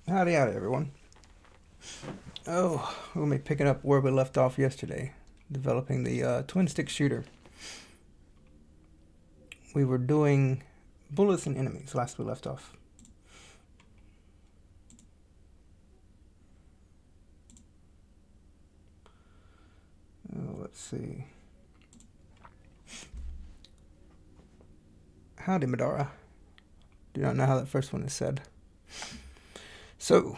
Howdy, howdy, everyone. Oh, we'll be picking up where we left off yesterday, developing the twin stick shooter. We were doing bullets and enemies last we left off. Let's see. Howdy, Madara. Do not know how that first one is said. So,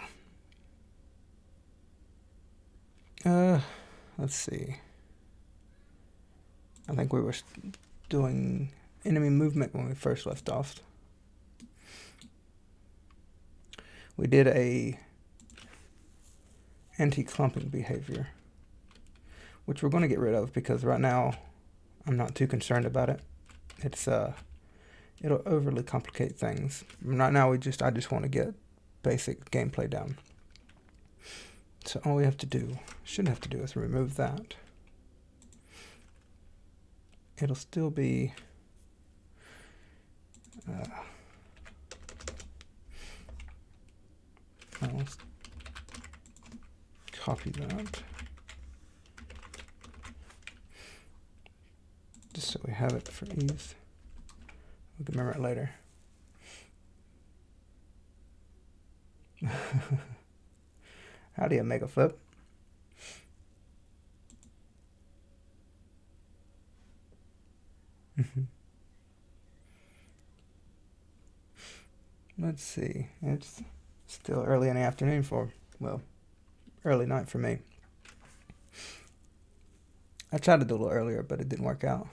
let's see. I think we were doing enemy movement when we first left off. We did a anti-clumping behavior, which we're going to get rid of because right now I'm not too concerned about it. It'll overly complicate things. Right now I just want to get basic gameplay down. So all we have to do, shouldn't have to do, is remove that. It'll still be I'll copy that just so we have it for ease. We can remember it later. How do you make a flip? Let's see. It's still early in the afternoon well, early night for me. I tried to do a little earlier, but it didn't work out.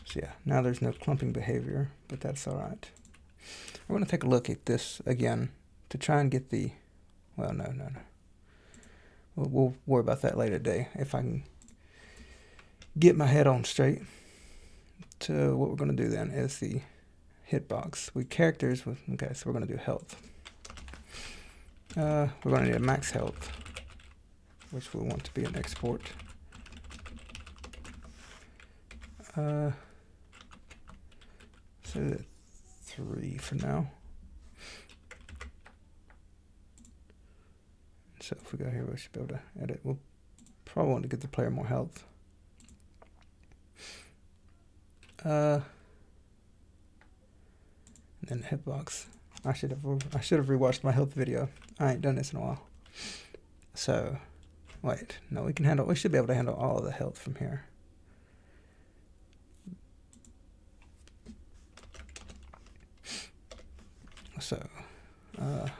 So yeah, now there's no clumping behavior, but that's alright. We're going to take a look at this again to try and get the... Well, no. We'll worry about that later today. If I can get my head on straight. To what we're going to do then is the hitbox. Okay, so we're going to do health. We're going to need a max health, which we'll want to be an export. Set it at 3 for now. So if we go here, we should be able to edit. We'll probably want to give the player more health. And then hitbox. I should have rewatched my health video. I ain't done this in a while. So, wait, no, we should be able to handle all of the health from here. So, we're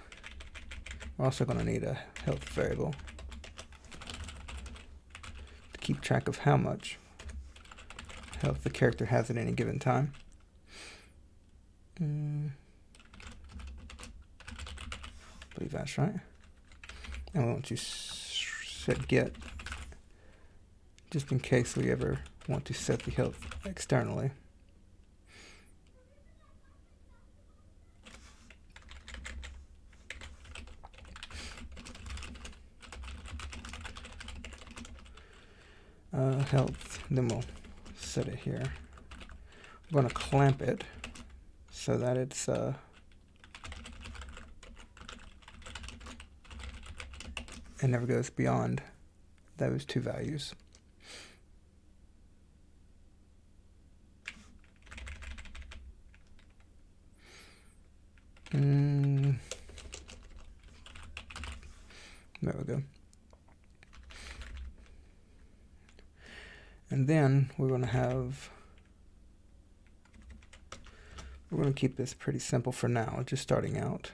also going to need a health variable to keep track of how much health the character has at any given time. I believe that's right. And we want to set get just in case we ever want to set the health externally. Health, then we'll set it here. We're going to clamp it so that it's it never goes beyond those two values. There we go. And then we're going to keep this pretty simple for now, just starting out.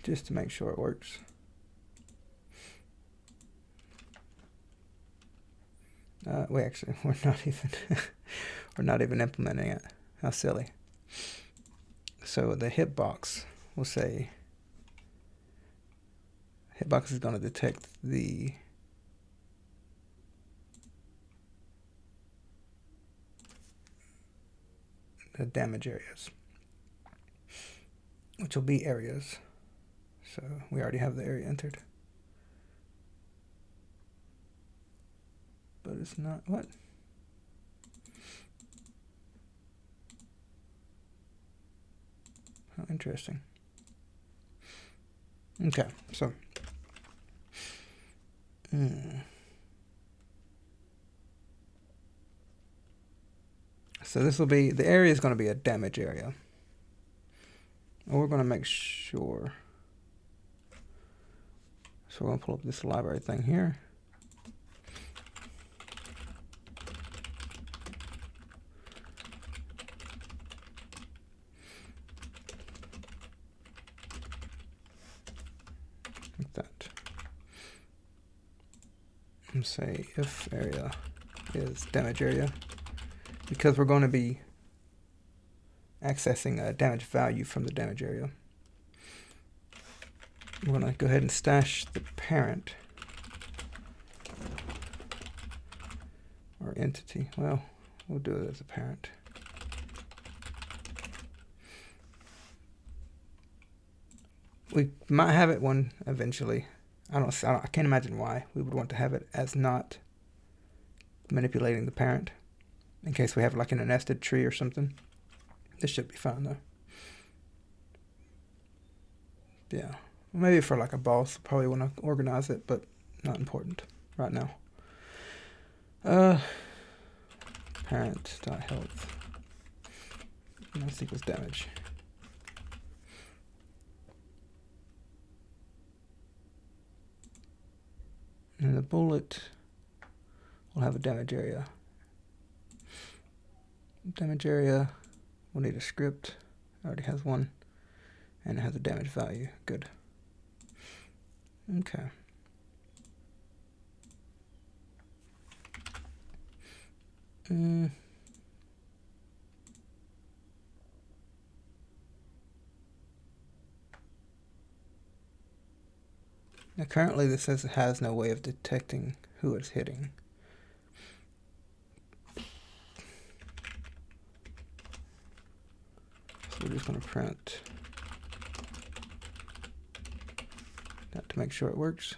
Just to make sure it works. We're not even implementing it. How silly. So the hitbox, we'll say hitbox is going to detect the damage areas, which will be areas. So we already have the area entered. it's not. What? How interesting. Okay, so. So this will be, the area is going to be a damage area. And we're going to make sure. So we're going to pull up this library thing here. Like that. And say if area is damage area, because we're going to be accessing a damage value from the damage area. We're going to go ahead and stash the parent or entity. Well, we'll do it as a parent. We might have it one eventually. I can't imagine why we would want to have it as not manipulating the parent, in case we have like in a nested tree or something. This should be fine though. Yeah, maybe for like a boss, probably want to organize it, but not important right now. Parent.health that equals damage. And the bullet will have a damage area. Damage area, we'll need a script. It already has one. And it has a damage value. Good. Okay. Now currently this says it has no way of detecting who it's hitting. So we're just going to print that to make sure it works.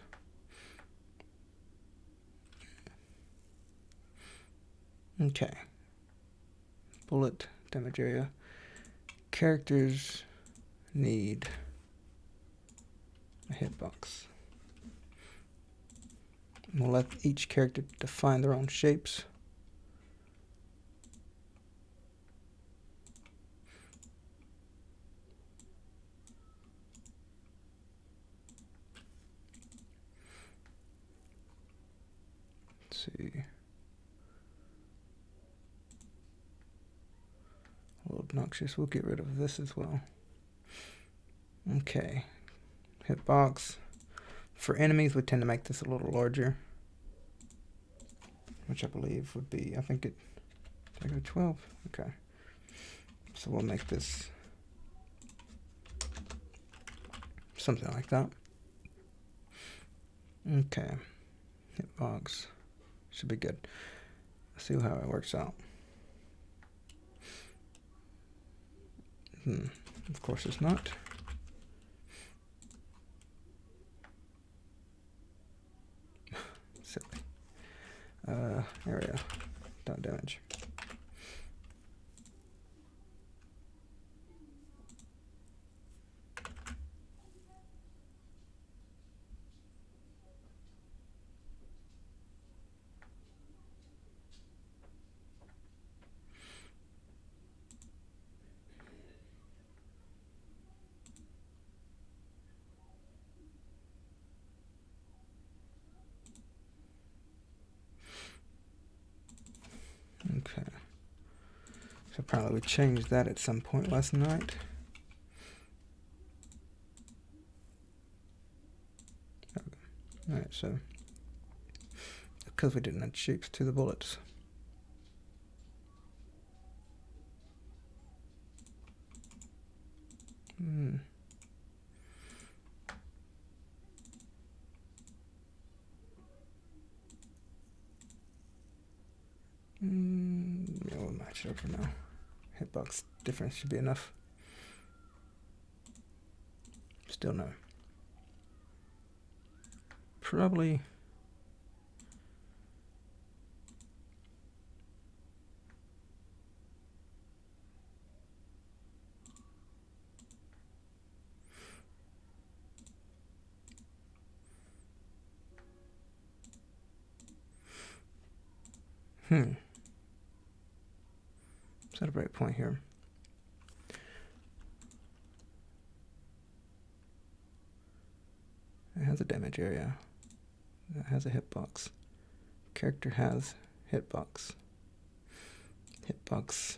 Okay. Bullet, damage area. Characters need a hitbox. We'll let each character define their own shapes. Let's see. A little obnoxious. We'll get rid of this as well. Okay. Hitbox. For enemies, we tend to make this a little larger, which I believe would be, I think it, did I go 12? Okay. So we'll make this something like that. Okay. Hitbox. Should be good. Let's see how it works out. Of course it's not. Silly. Area dot damage. Okay. So apparently we changed that at some point last night. Okay. Alright, so because we didn't add shapes to the bullets. Yeah, we'll match it up for now. Hitbox difference should be enough. Still no. Probably Set a breakpoint here. It has a damage area. It has a hitbox. Character has hitbox. Hitbox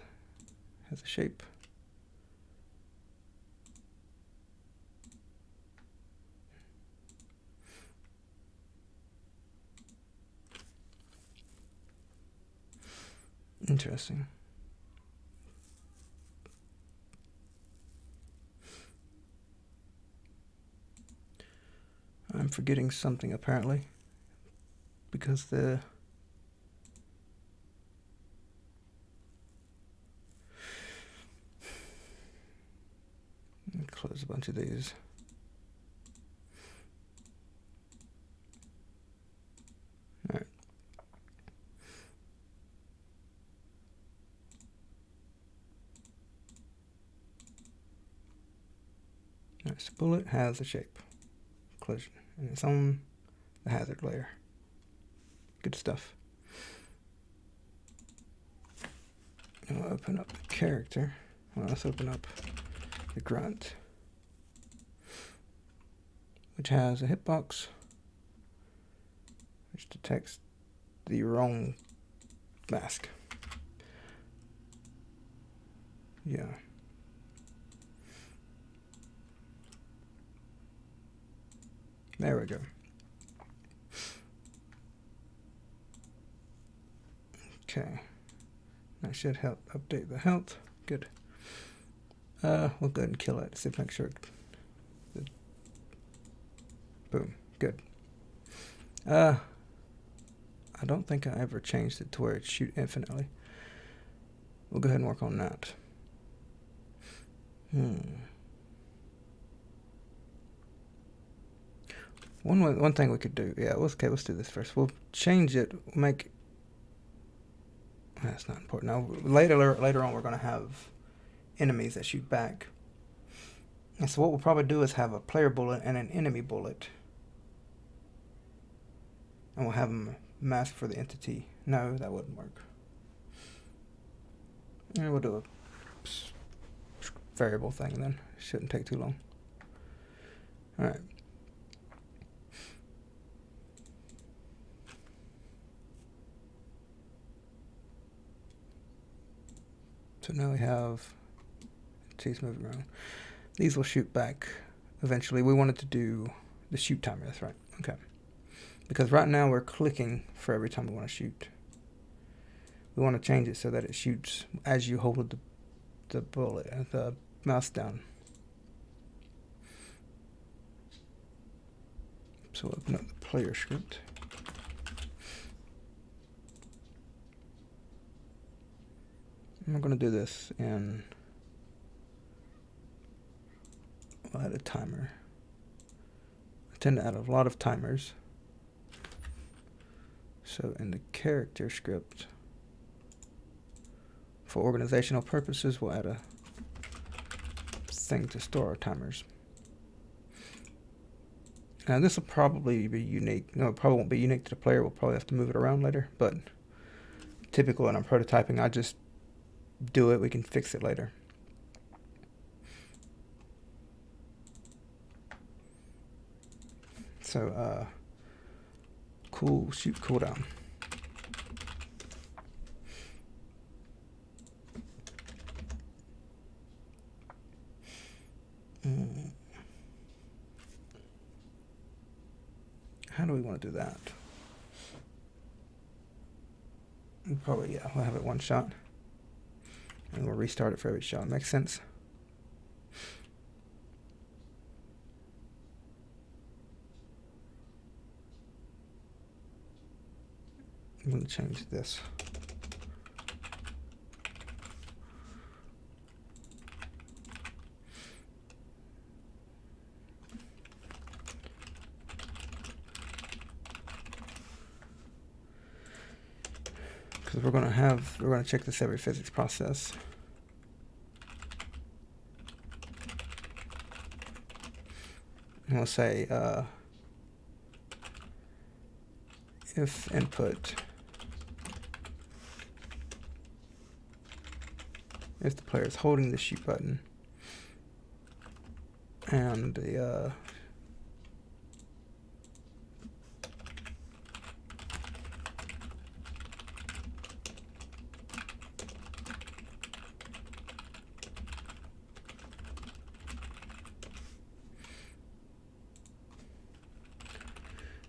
has a shape. Interesting. I'm forgetting something apparently, because the close a bunch of these. All right. Nice. Bullet has a shape. Collision. And it's on the hazard layer. Good stuff. And we'll open up the character. Well, let's open up the grunt, which has a hitbox, which detects the wrong mask. Yeah. There we go. Okay. That should help update the health. Good. We'll go ahead and kill it. See if make sure. Boom. Good. I don't think I ever changed it to where it shoot infinitely. We'll go ahead and work on that. One thing we could do, yeah, okay, let's do this first. We'll change it, make, that's not important. Now, later on, we're going to have enemies that shoot back. And so what we'll probably do is have a player bullet and an enemy bullet. And we'll have them mask for the entity. No, that wouldn't work. And we'll do a variable thing then. Shouldn't take too long. All right. So now we have entities moving around. These will shoot back eventually. We wanted to do the shoot timer, that's right. Okay. Because right now we're clicking for every time we want to shoot. We want to change it so that it shoots as you hold the bullet, the mouse down. So we'll open up the player script. I'm going to do this in, we'll add a timer. I tend to add a lot of timers. So in the character script, for organizational purposes, we'll add a thing to store our timers. Now this will probably be unique. No, it probably won't be unique to the player. We'll probably have to move it around later, but typical when I'm prototyping, I just do it. We can fix it later. So, cool, shoot cooldown. How do we want to do that? Probably, yeah, we'll have it one shot. And we'll restart it for every shot. Makes sense? I'm going to change this. Because we're going to check this every physics process. And we'll say if input if the player is holding the shoot button and the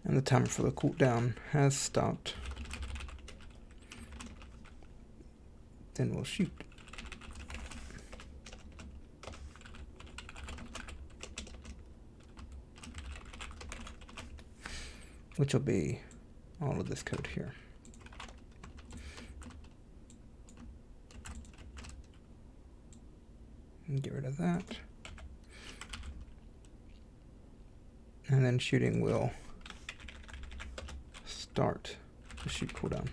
and the timer for the cooldown has stopped, then we'll shoot. Which will be all of this code here. And get rid of that. And then shooting will start the shoot cooldown.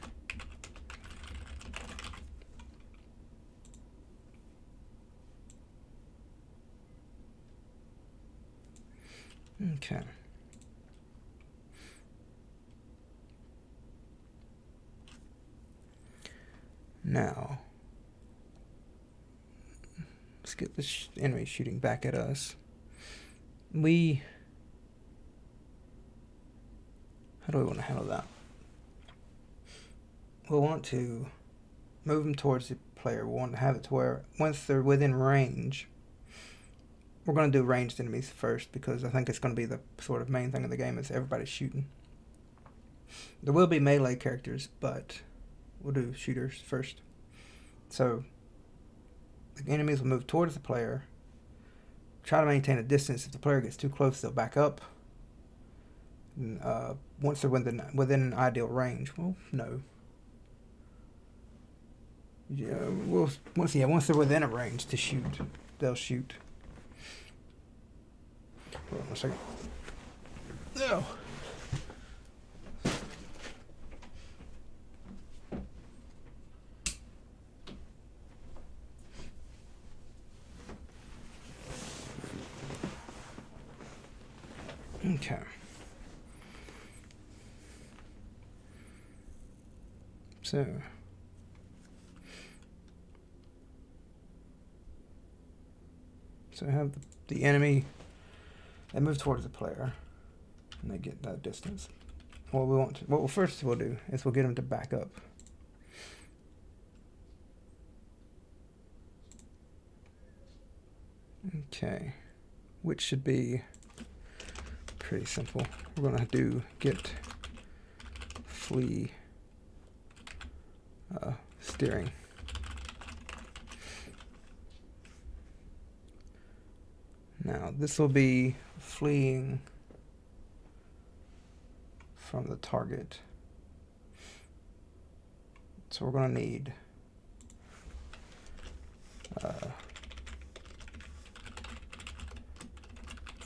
Okay. Now, let's get this enemy shooting back at us. How do we want to handle that? We'll want to move them towards the player. We'll want to have it to where once they're within range, we're going to do ranged enemies first, because I think it's going to be the sort of main thing of the game is everybody's shooting. There will be melee characters, but we'll do shooters first. So the enemies will move towards the player, try to maintain a distance. If the player gets too close, they'll back up. And, once they're within an ideal range, well, no. Yeah, once they're within a range to shoot, they'll shoot. Hold on a second. No. Okay. So I have the enemy. They move towards the player, and they get that distance. What first we'll do is we'll get them to back up. Okay, which should be pretty simple. We're gonna do get flee steering. Now this will be fleeing from the target. So we're going to need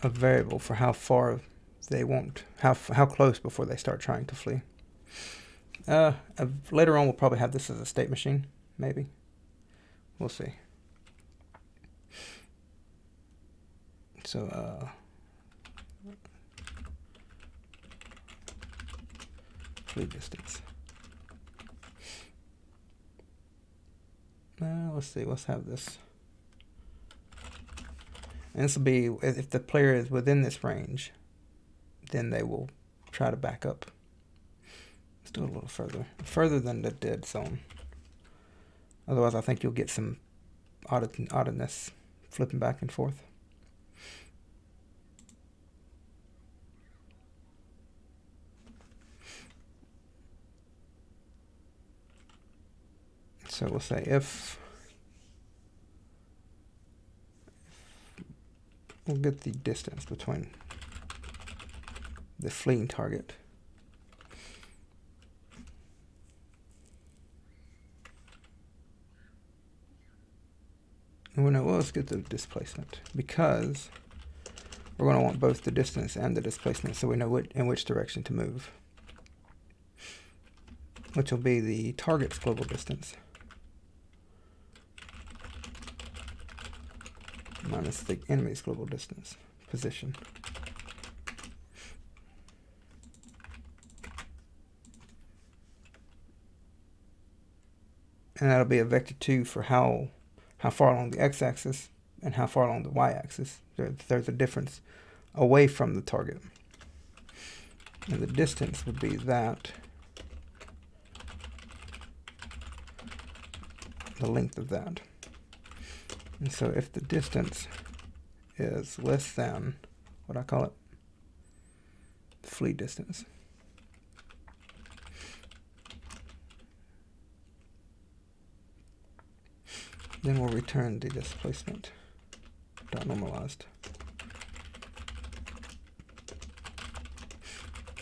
a variable for how far they want, how close before they start trying to flee. Later on we'll probably have this as a state machine, maybe. We'll see. So flee distance. Let's see, let's have this. And this will be, if the player is within this range, then they will try to back up. Let's do it a little further than the dead zone. Otherwise I think you'll get some oddness flipping back and forth. So we'll say if we'll get the distance between the fleeing target and let's get the displacement, because we're going to want both the distance and the displacement so we know in which direction to move, which will be the target's global distance minus the enemy's global distance position. And that'll be a vector 2 for how how far along the x-axis and how far along the y-axis. There's a difference away from the target. And the distance would be that, the length of that. And so if the distance is less than, what I call it, flee distance. Then we'll return the displacement dot normalized.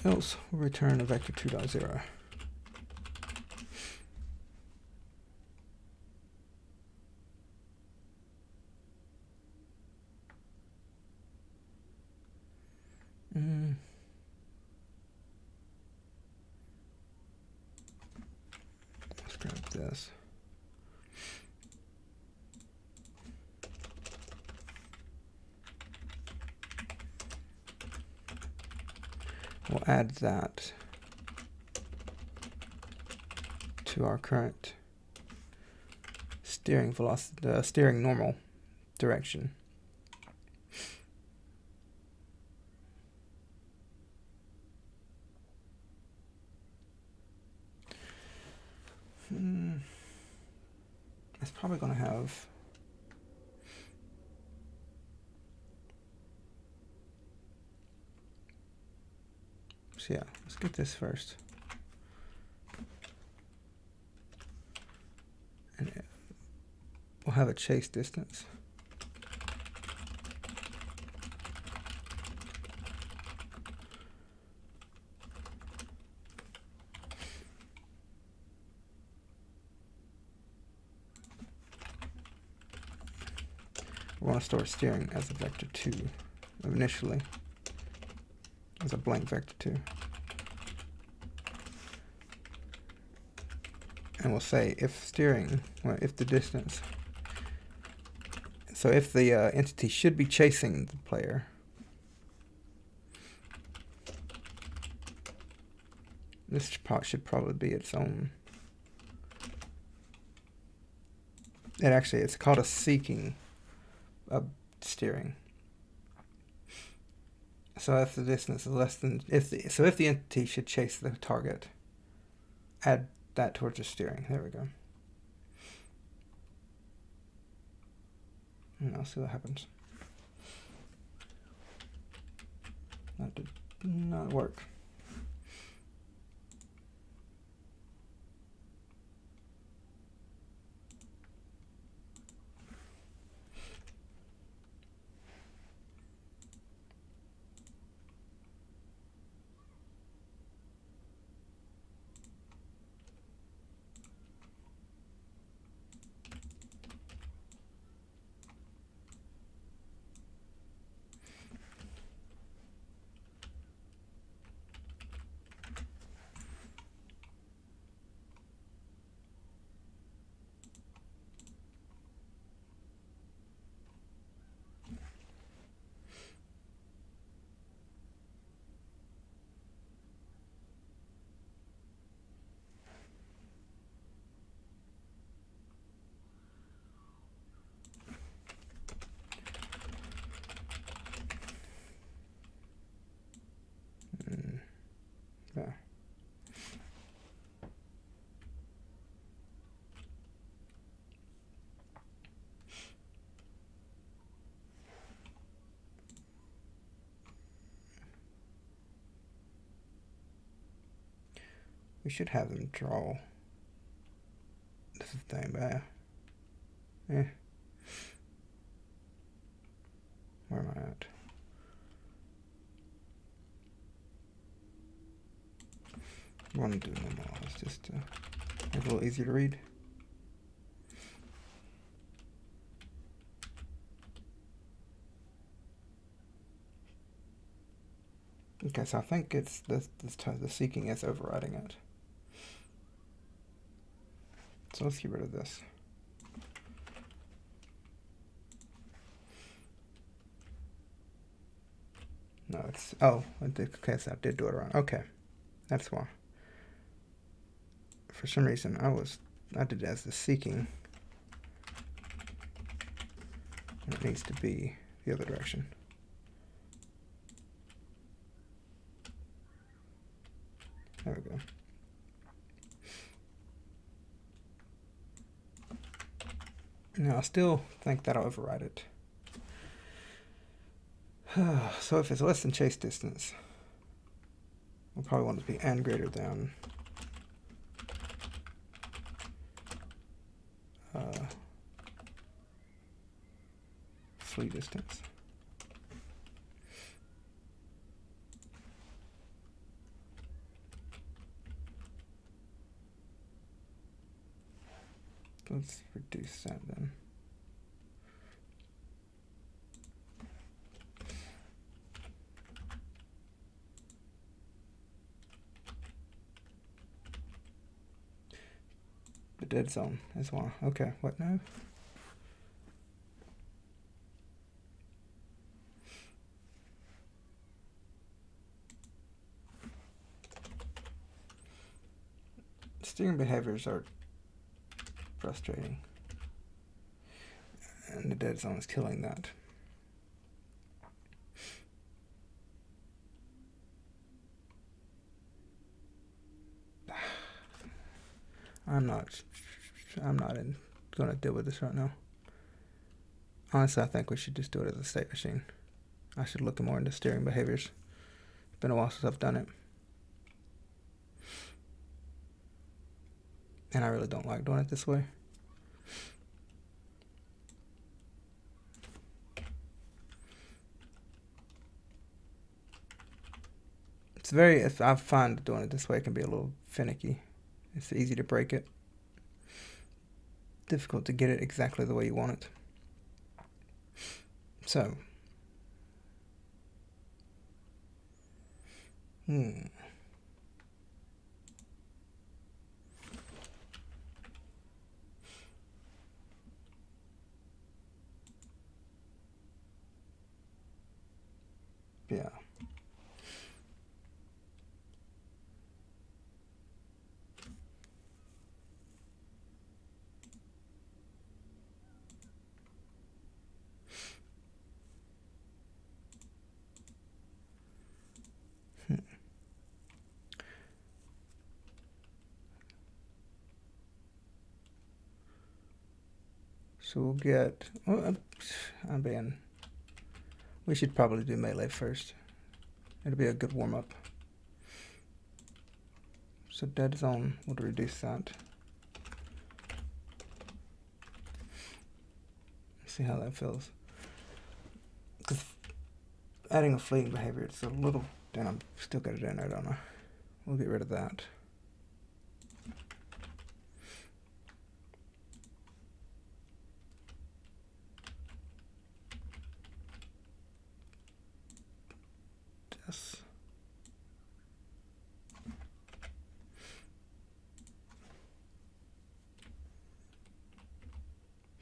Else we'll return a vector 2.0. Let's grab this. We'll add that to our current steering velocity, steering normal direction. It's probably going to have so yeah, let's get this first. And we'll have a chase distance. We want to store steering as a vector 2 initially, as a blank vector 2. And we'll say if steering, well, if the distance, so if the entity should be chasing the player, this should probably be its own. It's called a seeking steering. So if the distance is less than, if the entity should chase the target, add that towards the steering. There we go. And I'll see what happens. That did not work. There. We should have them draw this thing back. Where am I at? I want to do normalize just to make it a little easier to read. Okay, so I think it's the seeking is overriding it. So let's get rid of this. No, it's, oh, okay, so I did do it wrong. Okay, that's why. For some reason, I did it as the seeking. And it needs to be the other direction. There we go. Now I still think that'll override it. So if it's less than chase distance, we'll probably want it to be and greater than flee distance. Let's reduce that then. The dead zone as well. Okay, what now? Steering behaviors are frustrating. And the dead zone is killing that. I'm not gonna deal with this right now. Honestly, I think we should just do it as a state machine. I should look more into steering behaviors. It's been a while since I've done it. And I really don't like doing it this way. I find doing it this way can be a little finicky. It's easy to break it. Difficult to get it exactly the way you want it. So. Yeah. So we'll get. Well, we should probably do melee first. It'll be a good warm up. So dead zone would reduce that. See how that feels. Because adding a fleeting behavior, it's a little. Then I'm still got it in there, don't I? We'll get rid of that. Yes.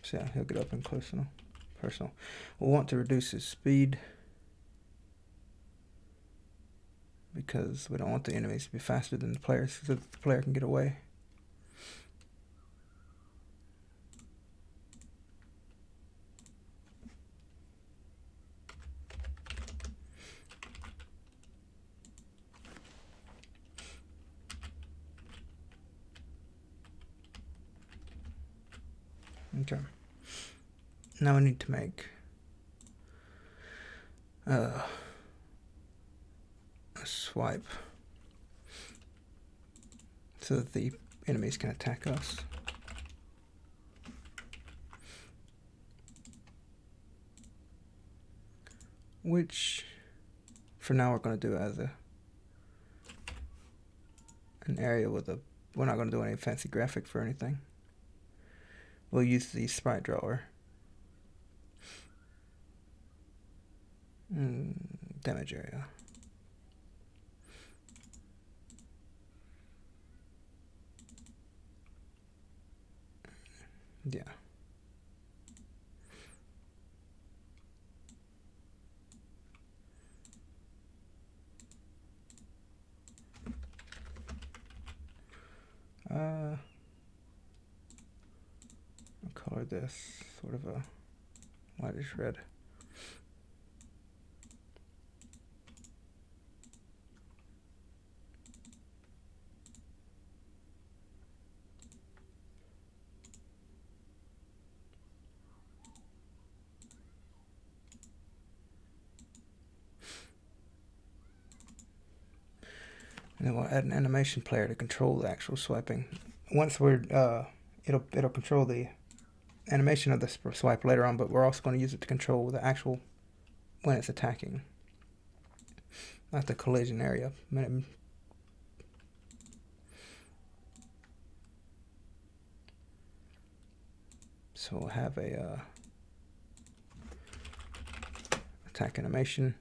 So yeah, he'll get up and close and personal. We'll want to reduce his speed because we don't want the enemies to be faster than the players so that the player can get away. Okay. Now we need to make a swipe so that the enemies can attack us. Which, for now, we're going to do as an area with a. We're not going to do any fancy graphic for anything. We'll use the sprite drawer. Damage area. Yeah. I'll color this sort of a Why is red? And then we'll add an animation player to control the actual swiping. Once we're it'll control the animation of the swipe later on, but we're also going to use it to control the actual when it's attacking, not the collision area. So we'll have a attack animation.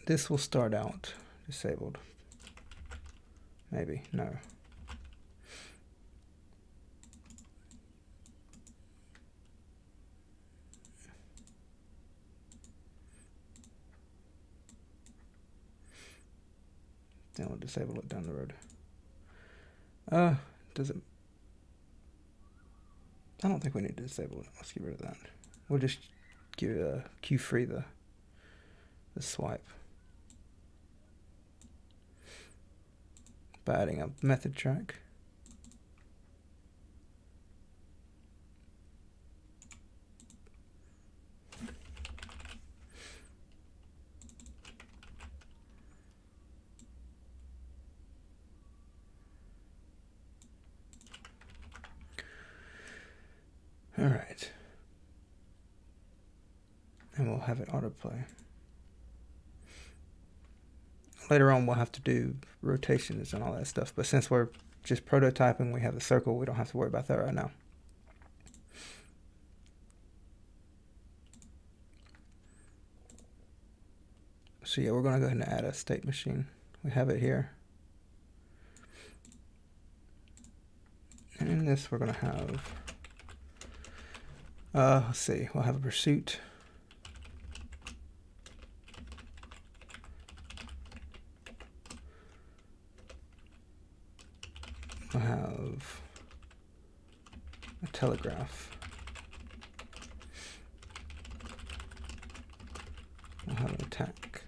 This will start out disabled. Maybe, no. Then we'll disable it down the road. Does it? I don't think we need to disable it. Let's get rid of that. We'll just give cue free the swipe by adding a method track. All right. And we'll have it autoplay. Later on, we'll have to do rotations and all that stuff. But since we're just prototyping, we have the circle. We don't have to worry about that right now. So yeah, we're going to go ahead and add a state machine. We have it here. And in this, we're going to have, let's see, we'll have a pursuit. We'll have a telegraph. We'll have an attack.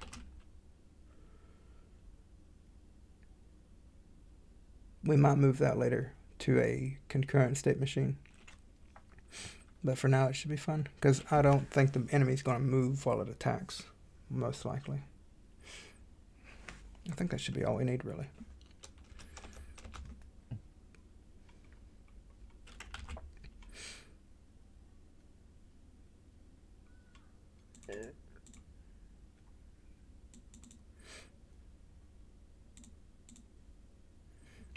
We might move that later to a concurrent state machine. But for now, it should be fun, because I don't think the enemy's going to move while it attacks, most likely. I think that should be all we need, really.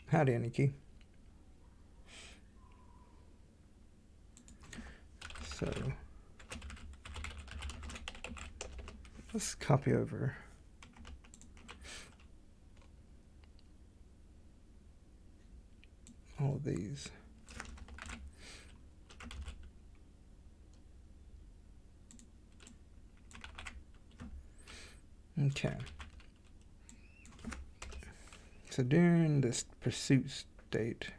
Howdy, Aniki. So let's copy over all of these. Okay. So during this pursuit state,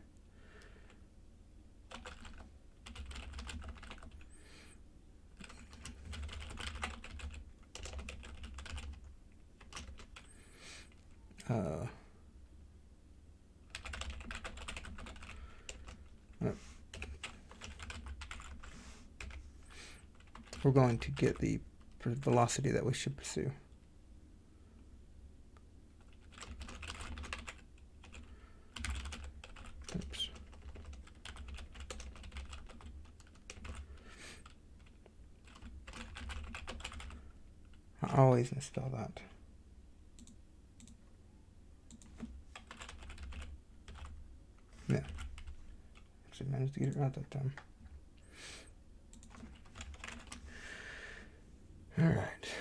we're going to get the velocity that we should pursue. Oops. I always misspell that. Yeah. Actually managed to get it right that time. All right.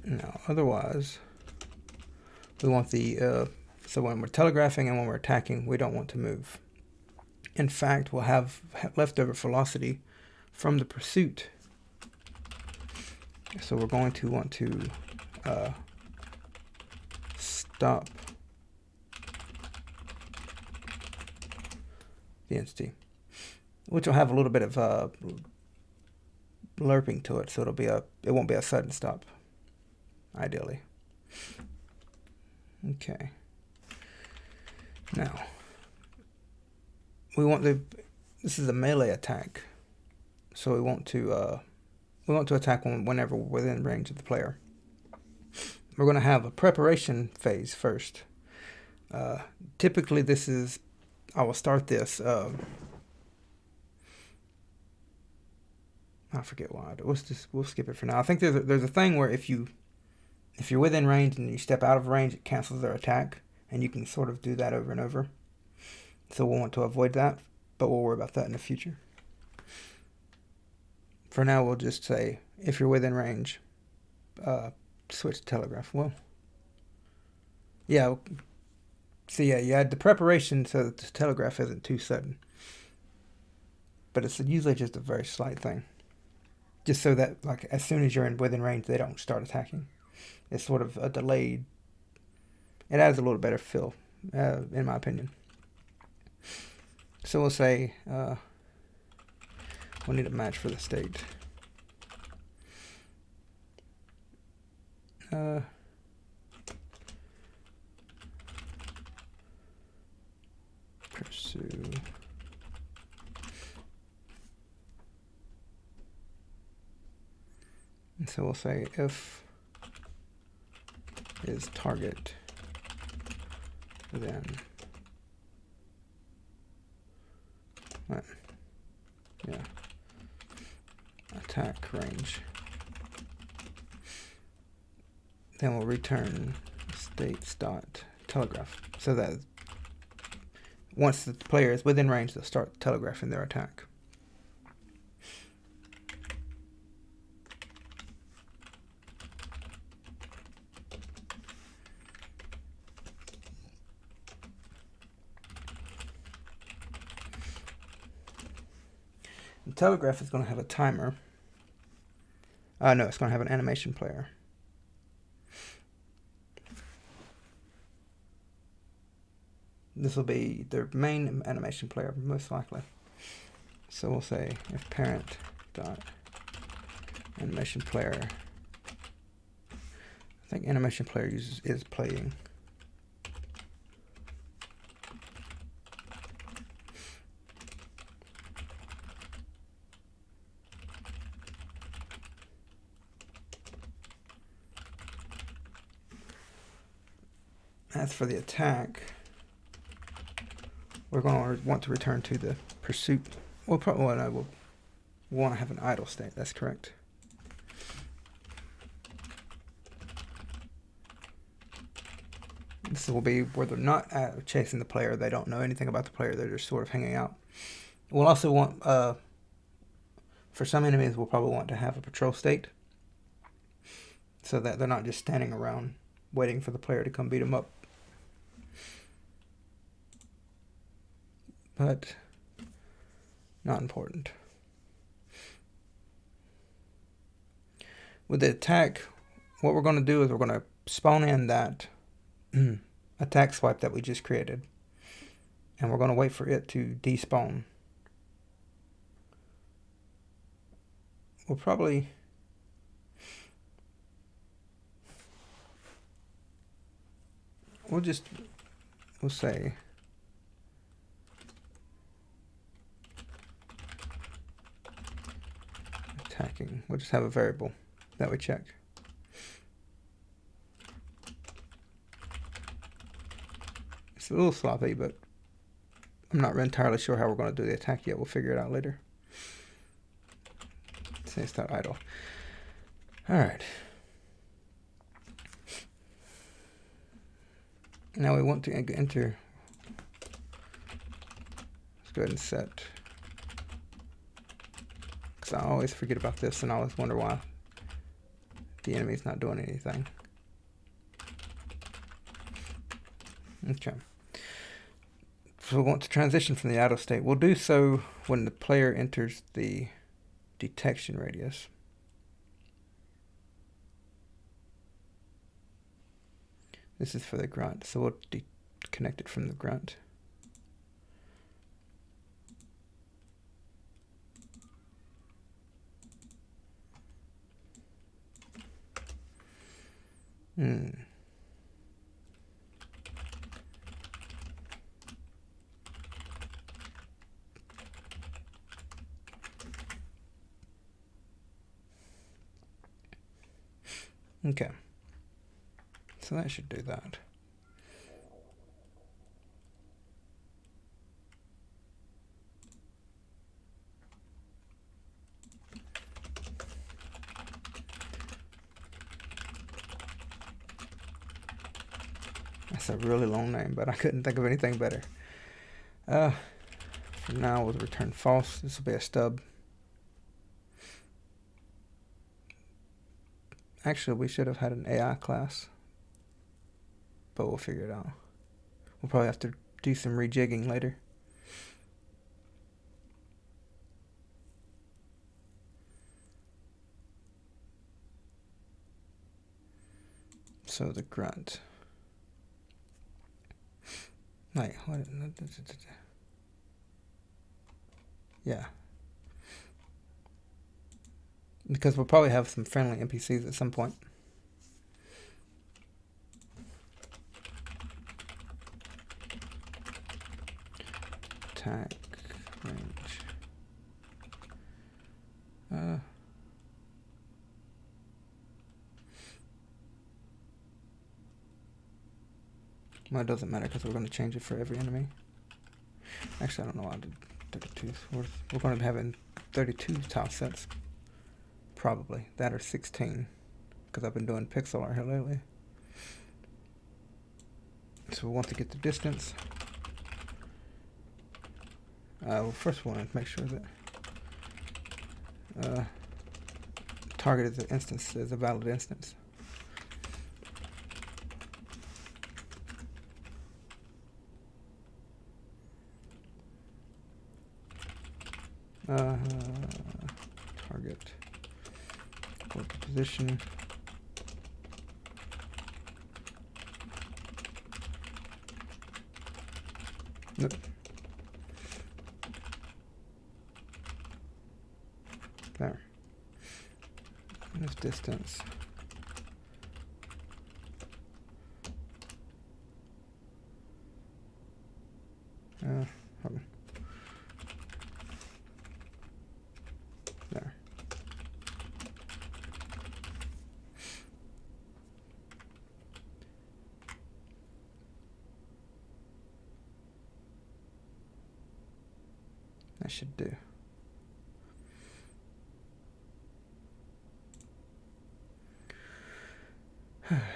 Now, otherwise, we want the, so when we're telegraphing and when we're attacking, we don't want to move. In fact, we'll have leftover velocity from the pursuit. So we're going to want to stop the entity, which will have a little bit of lerping to it, so it won't be a sudden stop, ideally. Okay. Now this is a melee attack, so we want to attack whenever we're within range of the player. We're going to have a preparation phase first. Typically, I will start this. I forget why. We'll skip it for now. I think there's a thing where if you're within range and you step out of range, it cancels their attack, and you can sort of do that over and over. So we'll want to avoid that, but we'll worry about that in the future. For now, we'll just say if you're within range, switch to telegraph. Well, yeah. So yeah, you add the preparation so that the telegraph isn't too sudden. But it's usually just a very slight thing. Just so that, like, as soon as you're within range, they don't start attacking. It's sort of a delayed. It adds a little better feel, in my opinion. So we'll say we'll need a match for the state. Pursue. And so we'll say if is target, then attack range. Then we'll return states dot telegraph, so that once the player is within range, they'll start telegraphing their attack. The telegraph is going to have a timer. No, it's going to have an animation player. This will be their main animation player, most likely. So we'll say if parent dot animation player. I think animation player is playing. As for the attack, we're going to want to return to the pursuit. We'll want to have an idle state. That's correct. This will be where they're not chasing the player. They don't know anything about the player. They're just sort of hanging out. We'll also want, for some enemies, we'll probably want to have a patrol state, so that they're not just standing around waiting for the player to come beat them up. But not important. With the attack, what we're going to do is we're going to spawn in that attack swipe that we just created, and we're going to wait for it to despawn. We'll say attacking. We'll just have a variable that we check. It's a little sloppy, but I'm not entirely sure how we're going to do the attack yet. We'll figure it out later. Say it's not idle. All right. Now we want to enter. Let's go ahead and set. Because I always forget about this and I always wonder why the enemy's not doing anything. Okay. So we want to transition from the idle state. We'll do so when the player enters the detection radius. This is for the grunt, so we'll connect it from the grunt. Hmm. Okay. So that should do that. That's a really long name, but I couldn't think of anything better. For now, we'll return false. This will be a stub. Actually, we should have had an AI class, but we'll figure it out. We'll probably have to do some rejigging later. So the grunt. Wait, what? Yeah. Because we'll probably have some friendly NPCs at some point. Attack range. Well, it doesn't matter because we're going to change it for every enemy. Actually, I don't know why I did 32. We're going to be having 32 tile sets. Probably. That or 16. Because I've been doing pixel art here lately. So we want to get the distance. Well, first we want to make sure that target is an instance, is a valid instance. Target equal to position. Nope. There. This distance. Hold on. There. That should do.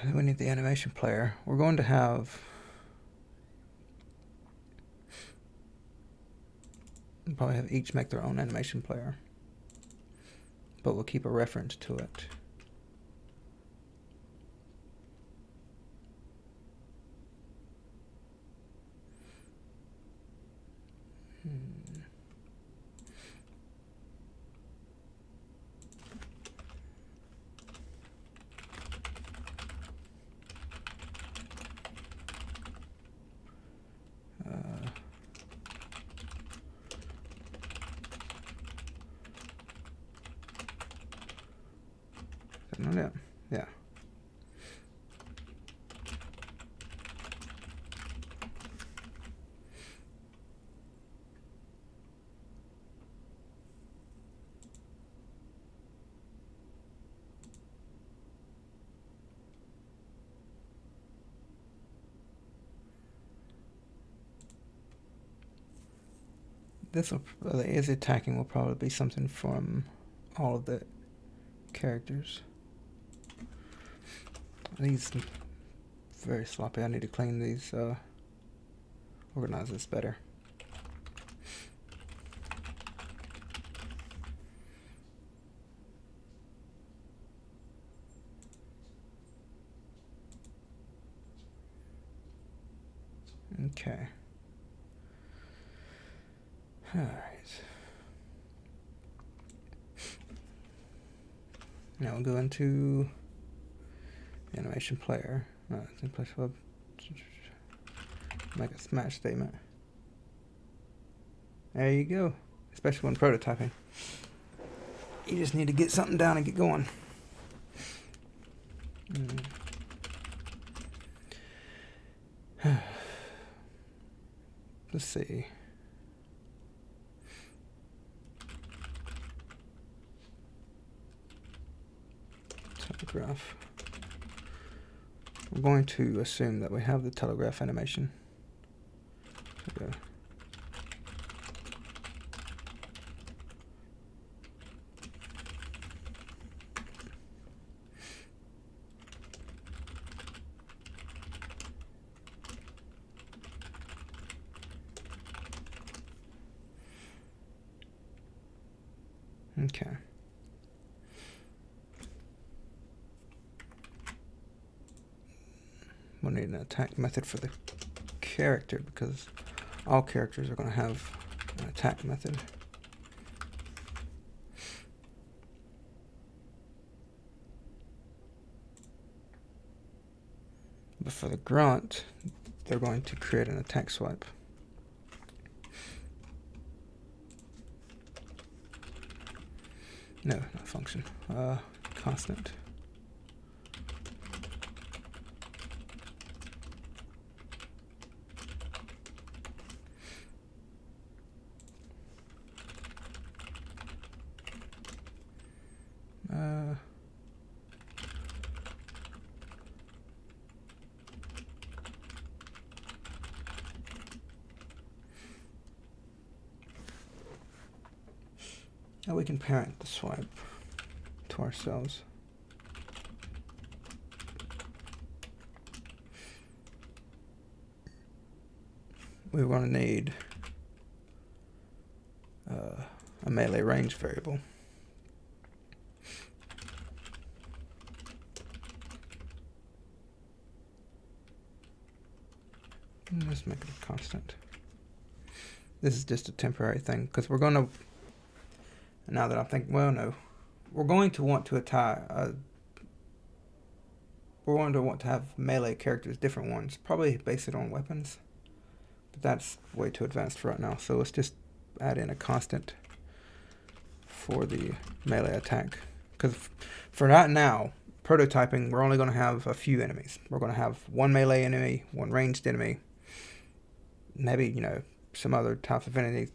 Then we need the animation player. We're going to have we'll probably have each make their own animation player, but we'll keep a reference to it. Yeah. This will is attacking will probably be something from all of the characters. These very sloppy. I need to clean these, organize this better. Okay. All right. Now we'll go into animation player. Make a smash statement. There you go. Especially when prototyping. You just need to get something down and get going. Let's see. Telegraph. We're going to assume that we have the telegraph animation. Okay. Okay. We'll need an attack method for the character because all characters are going to have an attack method. But for the grunt, they're going to create an attack swipe. No, not function. Constant. Now we can parent the swipe to ourselves. We're going to need a melee range variable. Let's make it a constant. This is just a temporary thing because we're going to, now that I think, well, no, we're going to want to we're going to want to have melee characters, different ones, probably base it on weapons, but that's way too advanced for right now. So let's just add in a constant for the melee attack because for right now, prototyping, we're only going to have a few enemies. We're going to have one melee enemy, one ranged enemy, maybe, you know, some other types of enemies.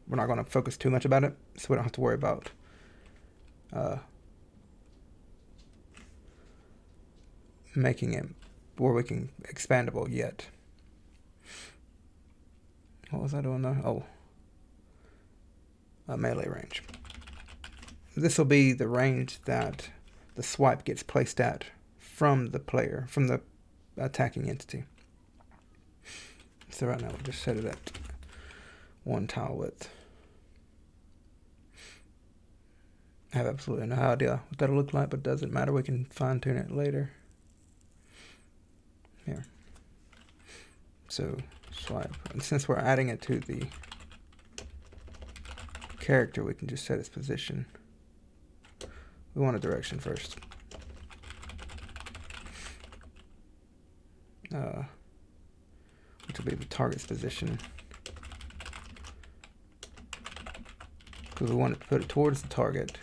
We're not going to focus too much about it, so we don't have to worry about making it where we can expandable yet. What was I doing there? Oh, melee range. This will be the range that the swipe gets placed at from the player, from the attacking entity. So right now we'll just set it at 1 tile width. I have absolutely no idea what that'll look like, but it doesn't matter. We can fine tune it later. Here. So swipe. And since we're adding it to the character, we can just set its position. We want a direction first. Which will be the target's position. Because we want to put it towards the target.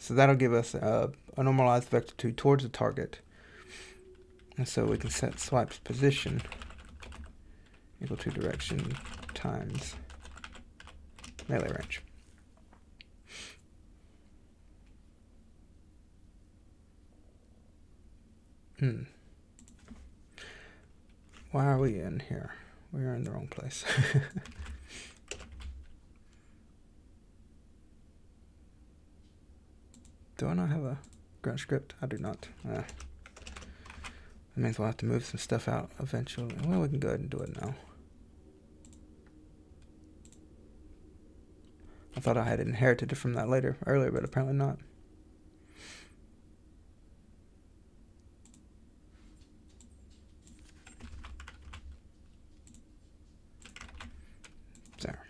So that'll give us a normalized vector 2 towards the target. And so we can set swipe's position equal to direction times melee range. Why are we in here? We are in the wrong place. Do I not have a grunt script? I do not. That means we'll have to move some stuff out eventually. Well, we can go ahead and do it now. I thought I had inherited it from that earlier, but apparently not. There.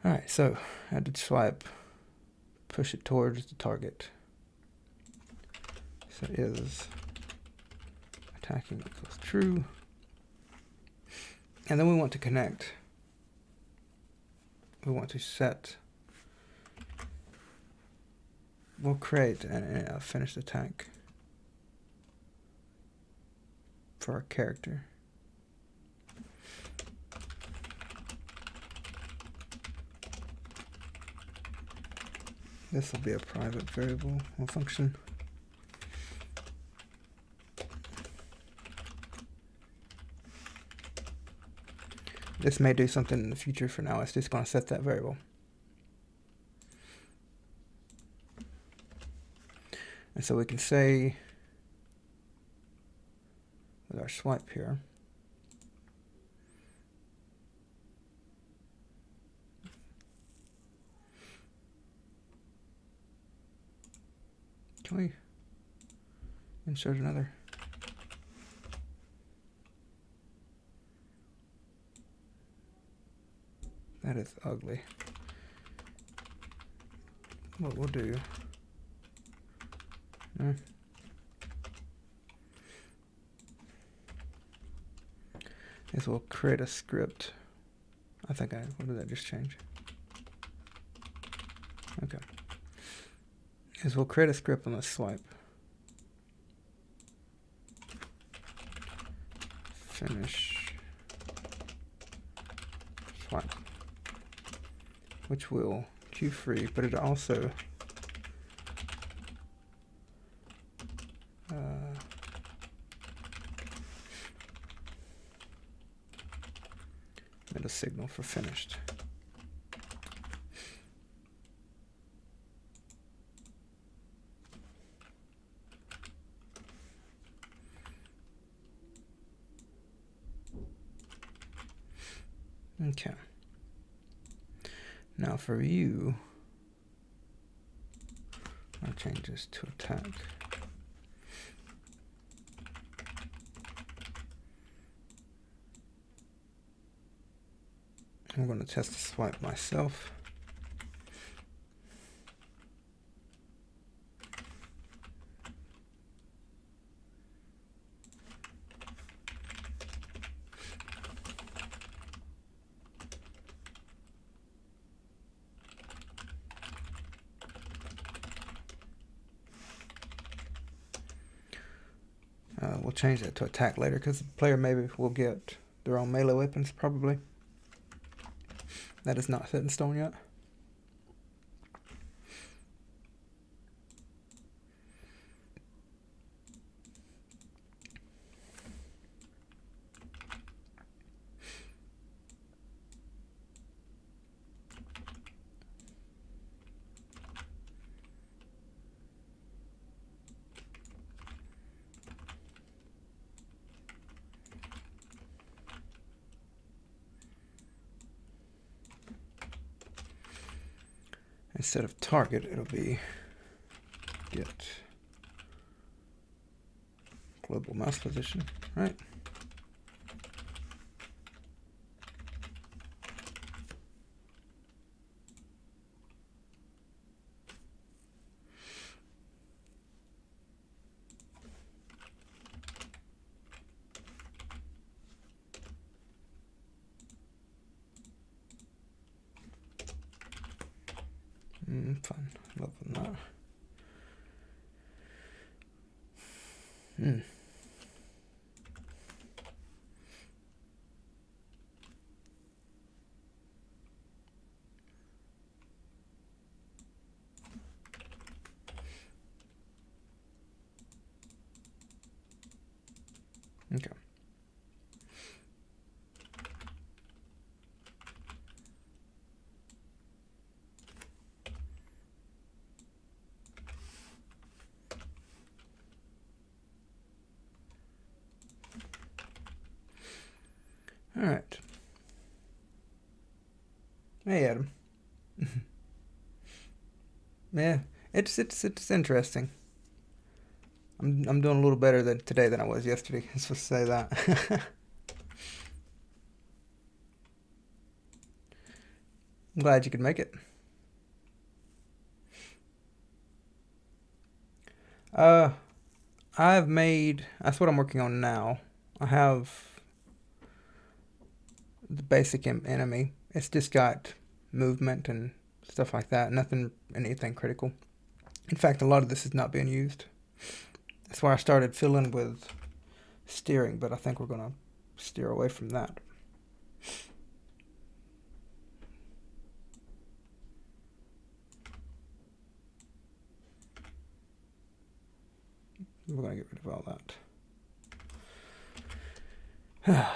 All right, so I did swipe push it towards the target. So is attacking equals true. And then we want to connect. We want to set, we'll create a finished attack for our character. This will be a private variable or function. This may do something in the future. For now, it's just going to set that variable. And so we can say with our swipe here, can we insert another? That is ugly. What we'll do is we'll create a script. What did that just change? Okay. Is we'll create a script on the swipe. Finish swipe. Which will queue free, but it also made a signal for finished. Okay. Now for you, I'll change this to attack. I'm going to test the swipe myself. We'll change that to attack later because the player maybe will get their own melee weapons, probably. That is not set in stone yet. Instead of target, it'll be get global mouse position, right? Fun. Love that. Okay. All right. Hey, Adam. Yeah, it's interesting. I'm doing a little better today than I was yesterday. I'm supposed to say that. I'm glad you could make it. Uh, I've made. That's what I'm working on now. I have the basic enemy. It's just got movement and stuff like that. Nothing, anything critical. In fact, a lot of this is not being used. That's why I started fiddling with steering, but I think we're gonna steer away from that. We're gonna get rid of all that.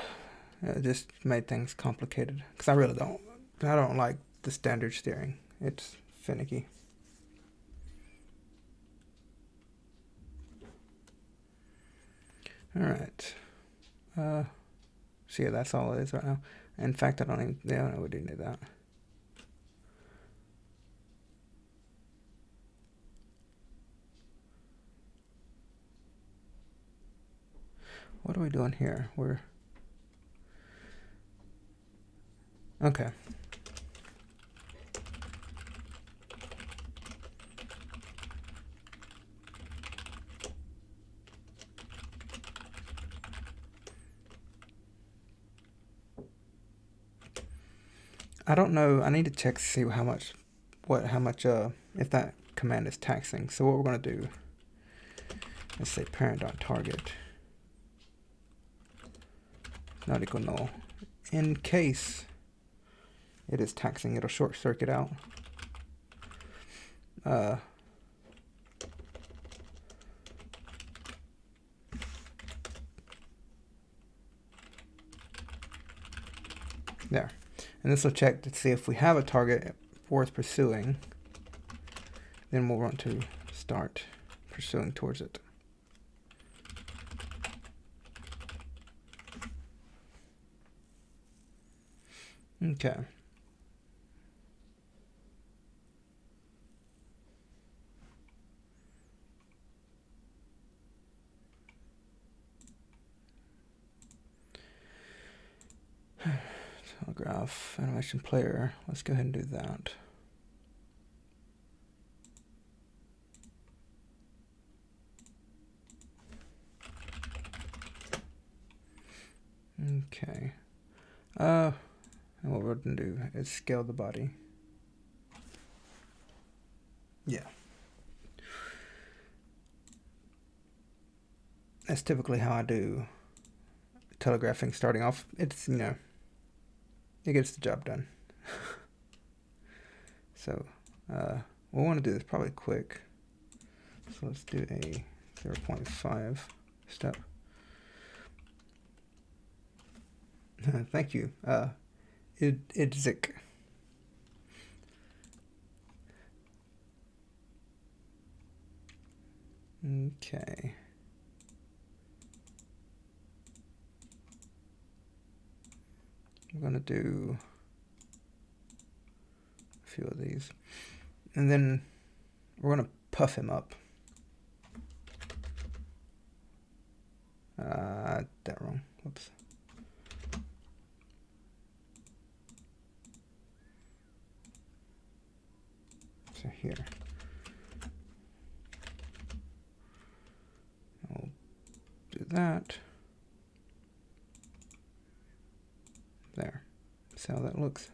It just made things complicated because I really don't. I don't like the standard steering. It's finicky. All right. So yeah, that's all it is right now. In fact, I don't even. Yeah, no, we do need that. What are we doing here? We're okay. I don't know. I need to check to see how much, if that command is taxing. So what we're gonna do, let's say parent.target not equal null. In case it is taxing, it'll short circuit out. There. And this will check to see if we have a target worth pursuing. Then we'll want to start pursuing towards it. Okay. Telegraph animation player. Let's go ahead and do that. Okay. And what we're gonna do is scale the body. Yeah. That's typically how I do telegraphing starting off. It's, it gets the job done. So, we'll want to do this probably quick. So let's do a 0.5 step. Thank you. Idzik. Okay. I'm gonna do a few of these, and then we're gonna puff him up. That wrong. Whoops. So here, I'll do that. There. See how that looks.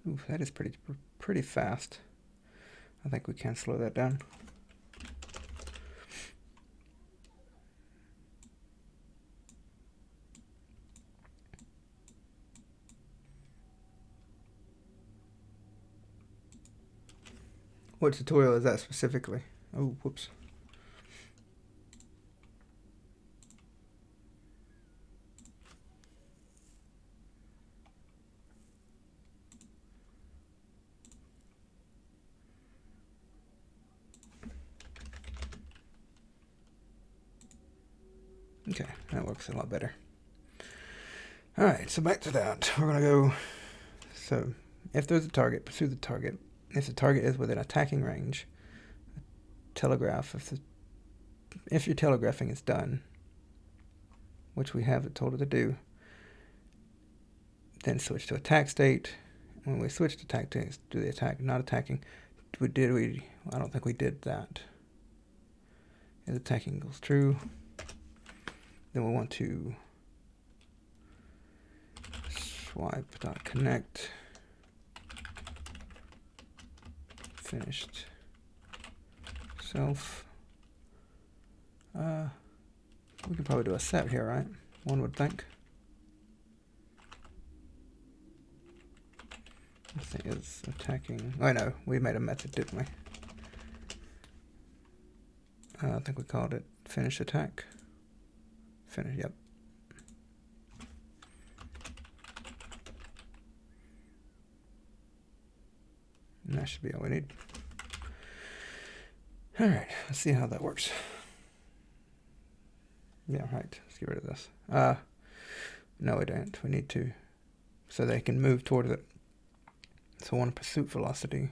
Ooh, that is pretty fast. I think we can slow that down. What tutorial is that specifically? Oh, whoops. Okay, that works a lot better. All right, so back to that. We're gonna go. So, if there's a target, pursue the target. If the target is within attacking range, telegraph. If your telegraphing is done, which we have it told it to do, then switch to attack state. When we switch to attack state, do the attack, not attacking. I don't think we did that. His attacking goes true. Then we want to swipe.connect. Finished self. We could probably do a set here, right? One would think. This thing is attacking. Oh no, we made a method, didn't we? I think we called it finish attack. Finish, yep. And that should be all we need. Alright, let's see how that works. Yeah, right. Let's get rid of this. No, we don't. We need to, so they can move towards it. So I want a pursuit velocity.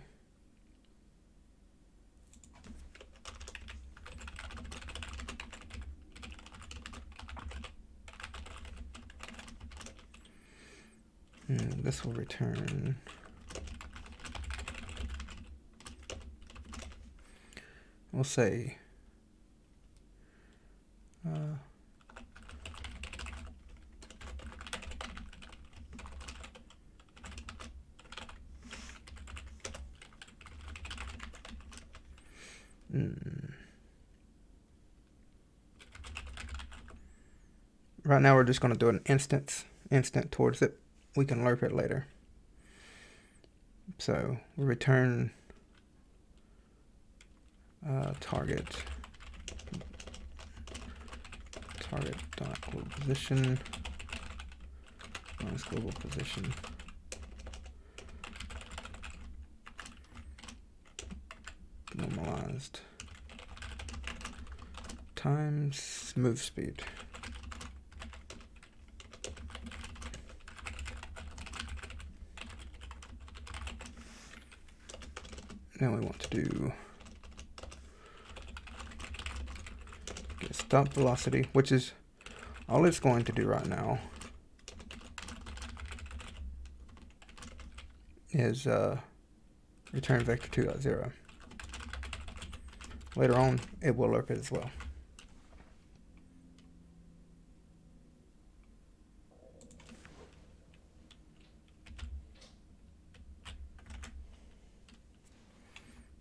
And this will return. We'll say right now we're just going to do an instant towards it. We can lerp it later. So we return target dot global position minus global position normalized times move speed. Now we want to do get stop velocity, which is all it's going to do right now is return vector 2.0. Later on, it will lerp it as well.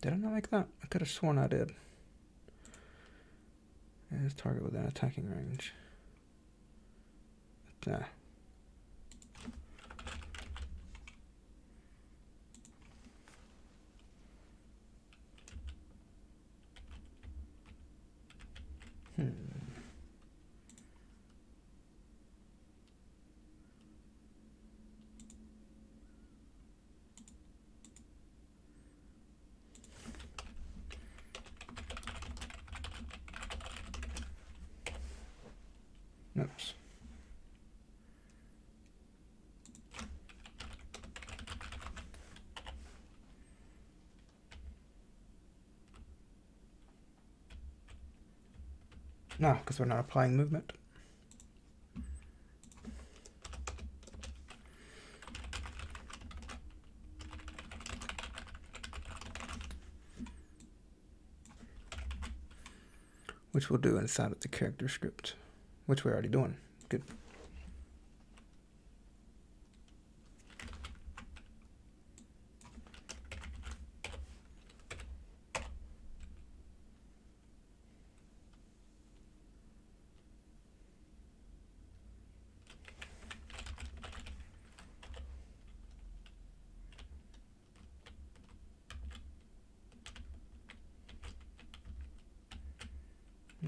Did I not like that? I could have sworn I did. Is target within attacking range. Nah. Oops. No, because we're not applying movement. Which we'll do inside of the character script, which we're already doing. Good.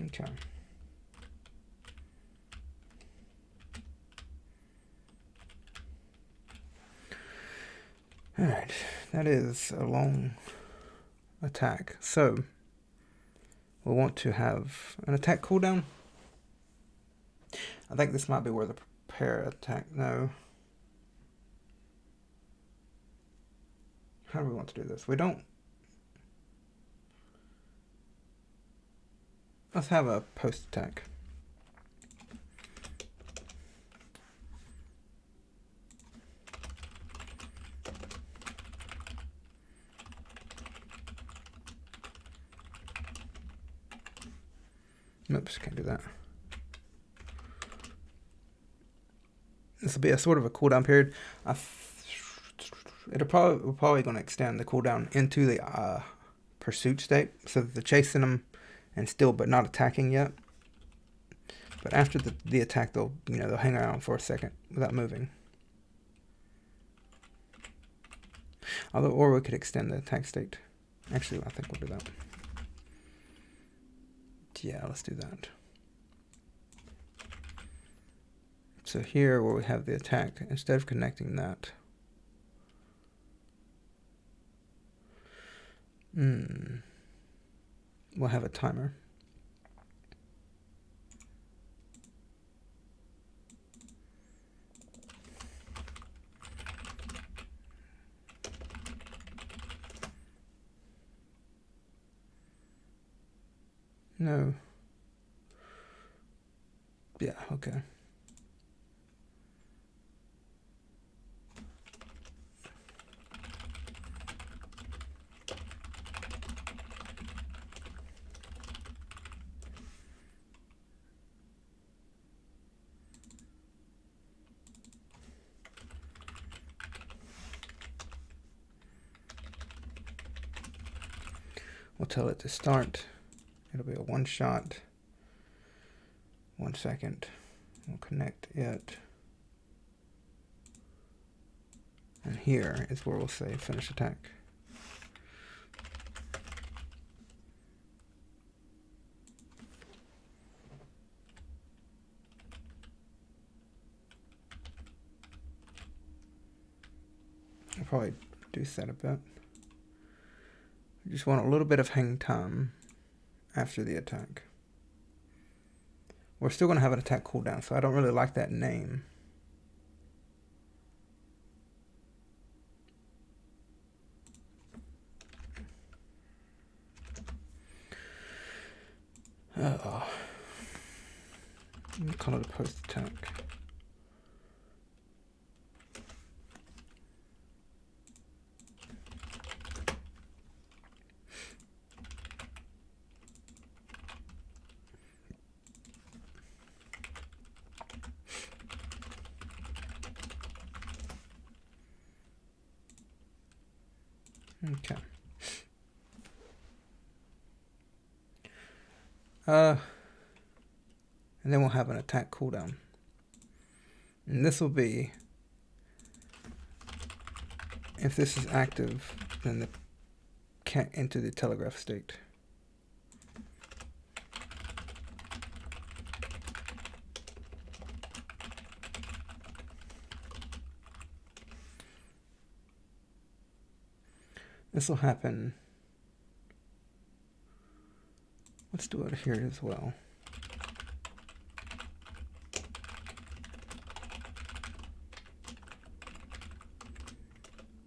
Okay. All right, that is a long attack. So we'll want to have an attack cooldown. I think this might be where the prepare attack. No. How do we want to do this? We don't. Let's have a post attack. Oops, can't do that. This will be a sort of a cooldown period. We're probably going to extend the cooldown into the pursuit state, so that they're chasing them and still, but not attacking yet. But after the attack, they'll hang around for a second without moving. Or we could extend the attack state. Actually, I think we'll do that. Yeah, let's do that. So here, where we have the attack, instead of connecting that, we'll have a timer. No. Yeah, okay. We'll tell it to start. It'll be a one shot. 1 second. We'll connect it. And here is where we'll say finish attack. I'll probably reduce that a bit. We just want a little bit of hang time after the attack. We're still going to have an attack cooldown, so I don't really like that name. I'm going to call it a post attack. Okay. And then we'll have an attack cooldown. And this will be, if this is active, then the can't enter the telegraph state. This will happen. Let's do it here as well.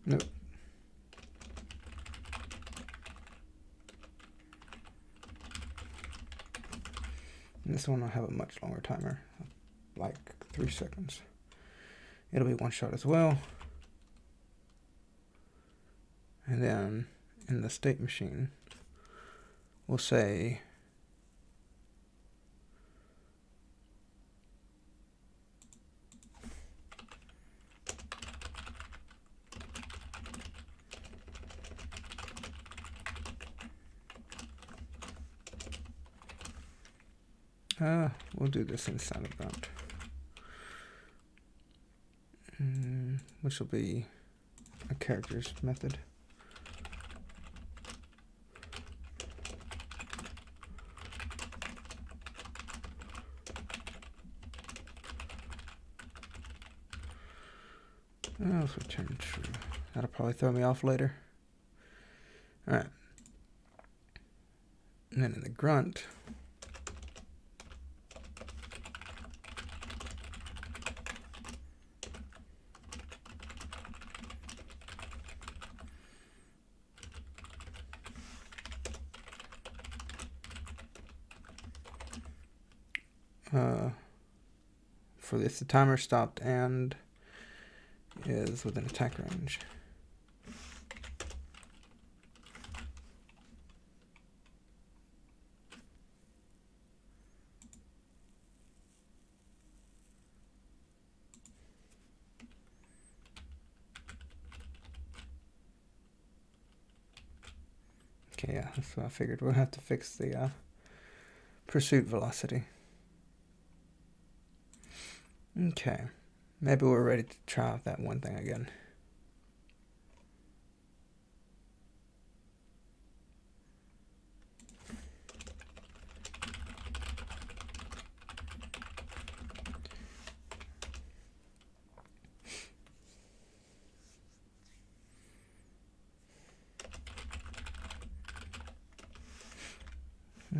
Nope. And this one will have a much longer timer, like 3 seconds. It'll be one shot as well. And then in the state machine, we'll say we'll do this inside of that, which will be a characters method. Let's return true. That'll probably throw me off later. Alright. And then in the grunt, for this, the timer stopped and is within attack range. Yeah, that's what I figured. We'll have to fix the pursuit velocity. Okay. Maybe we're ready to try out that one thing again.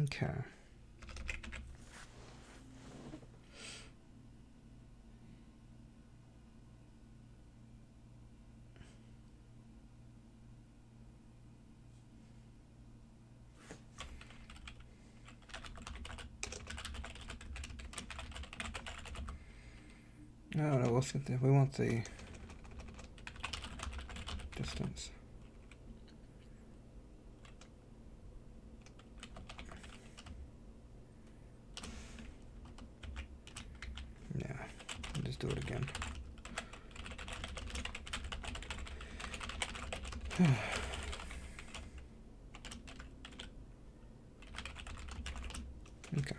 Okay. No, we want the distance. Yeah, I'll just do it again. Okay.